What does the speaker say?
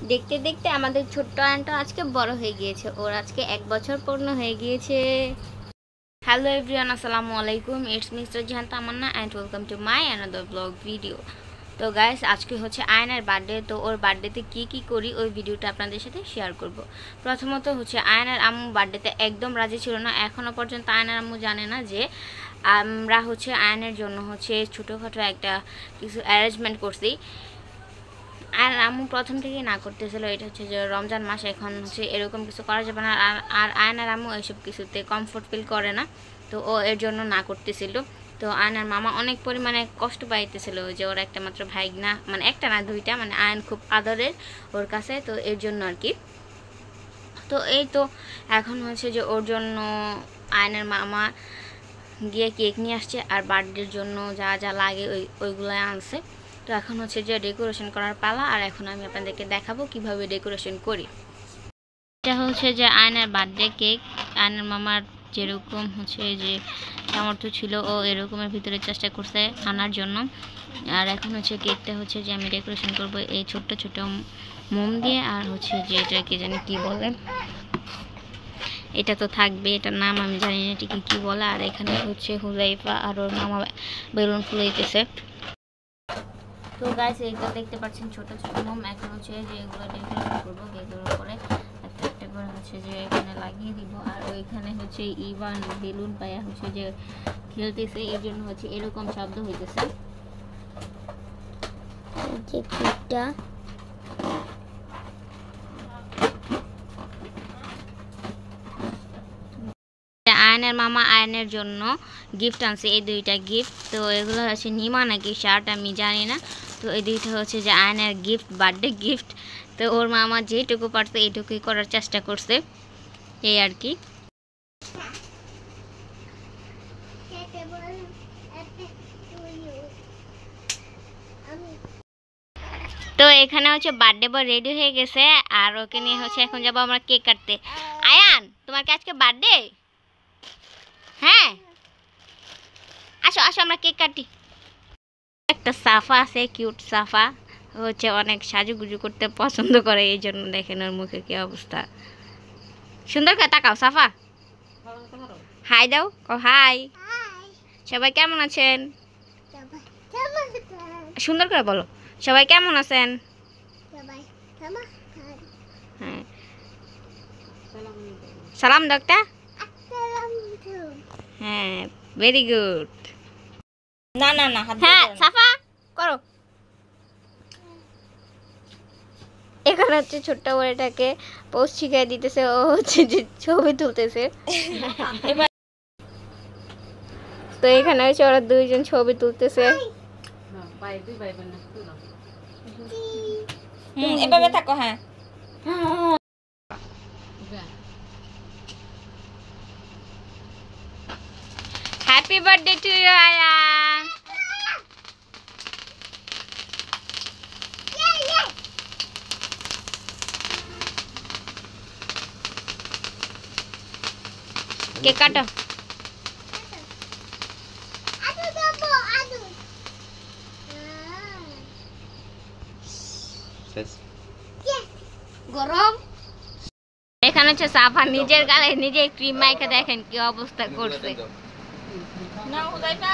দেখতে দেখতে আমাদের ছোট্ট আয়নটা আজকে বড় হয়ে গিয়েছে, ওর আজকে 1 বছর পূর্ণ হয়ে গিয়েছে। হ্যালো এভরিওয়ান, আসসালামু আলাইকুম। It's Mister Jihan Tamanna and welcome to my another blog video. তো গাইস, আজকে হচ্ছে আয়নের বার্থডে। তো ওর বার্থডেতে কি করি ওই ভিডিওটা আপনাদের সাথে শেয়ার করব। প্রথমত হচ্ছে আয়নের আম্মু বার্থডেতে একদম রাজি ছিল না। এখনও পর্যন্ত আয়নের আম্মু জানে না যে আমরা হচ্ছে আয়নের জন্য হচ্ছে ছোটোখাটো একটা কিছু অ্যারেঞ্জমেন্ট করছি। আর আম্মু প্রথম থেকেই না করতেছিল, এটা হচ্ছে যে রমজান মাস, এখন হচ্ছে এরকম কিছু করা যাবে না। আর আয়নার আম্মু এইসব কিছুতে কমফোর্ট ফিল করে না, তো ও এর জন্য না করতেছিল। তো আয়নার মামা অনেক পরিমাণে কষ্ট পাইতেছিল যে ওর একটা মাত্র ভাইগনা, মানে একটা না দুইটা, মানে আয়ন খুব আদরের ওর কাছে, তো এর জন্য আর কি। তো এই তো এখন হচ্ছে যে ওর জন্য আয়নের মামা গিয়ে কেক নিয়ে আসছে, আর বার্থডের জন্য যা যা লাগে ওইগুলো আনছে। তো এখন হচ্ছে যে ডেকোরেশন করার পালা, আর এখন আমি আপনাদেরকে দেখাবো কিভাবে ডেকোরেশন করি। এটা হচ্ছে যে আয়নের বার্থডে কেক। আয়নের মামার যেরকম হচ্ছে যে সামর্থ্য ছিল ও এরকমের ভিতরে চেষ্টা করছে আনার জন্য। আর এখন হচ্ছে কেকটা হচ্ছে যে আমি ডেকোরেশন করব এই ছোট্ট ছোট মোম দিয়ে, আর হচ্ছে যে এটাকে জানি কি বলে, এটা তো থাকবে, এটার নাম আমি জানি না ঠিক কি বলে। আর এখানে হচ্ছে হুজাইফা আর ওর মামা বেলুন ফুলাইতেছে। তো গাইস, এইটা দেখতে পাচ্ছেন ছোট ছোট মোম। এখন হচ্ছে যে এগুলো ডেকোরেশন করবো, কেকের উপরে একটা একটা করে হচ্ছে যে এখানে লাগিয়ে দিব। আর ওইখানে হচ্ছে ইভান বেলুন পায়া হচ্ছে যে খেলতেছে, এর জন্য হচ্ছে এরকম শব্দ হইতেছে। যে কেকটা আয়নের মামা আয়নের জন্য গিফট আনছে, এই দুইটা গিফট। তো এগুলো হচ্ছে নিমা নাকি শার্ট আমি জানি না। তো এই দুইটা হচ্ছে যে আয়নের গিফট, বার্থডে গিফট। তো ওর মামা যেটুকু পারছে এইটুকুই করার চেষ্টা করছে, এই আর কি। তো এখানে হচ্ছে বার্থডে বয় রেডি হয়ে গেছে, আর ওকে নিয়ে হচ্ছে এখন যাবো আমরা কেক কাটতে। আয়ান, তোমার কি আজকে বার্থডে? হ্যাঁ, আসো আসো আমরা কেক কাটি। একটা সাফা আছে, কিউট সাফা, হচ্ছে অনেক সাজুগুজু করতে পছন্দ করে, এই জন্য দেখেন ওর মুখে কি অবস্থা। সুন্দর করে তাকাও সাফা, হাই দাও, ও হাই। সবাই কেমন আছেন? সুন্দর করে বলো, সবাই কেমন আছেন? হ্যাঁ, সালাম ডাক্তা। হ্যাঁ, ভেরি গুড। না না না, হ্যাঁ সাফা করো। এখানে হচ্ছে ছোট্ট বড়টাকে পোস্ট শিখিয়ে দিতেছে, ও হচ্ছে যে ছবি তুলতেছে। তো এখানে হচ্ছে ওরা দুইজন ছবি তুলতেছে। এভাবে থাকো। হ্যাঁ, happy birthday to you Ayan. Cake কাটো। গরম। এখানে হচ্ছে সাফা নিজের গালে নিজে ক্রিম মাইখা, দেখেন কি অবস্থা করছে। না হুজাইফা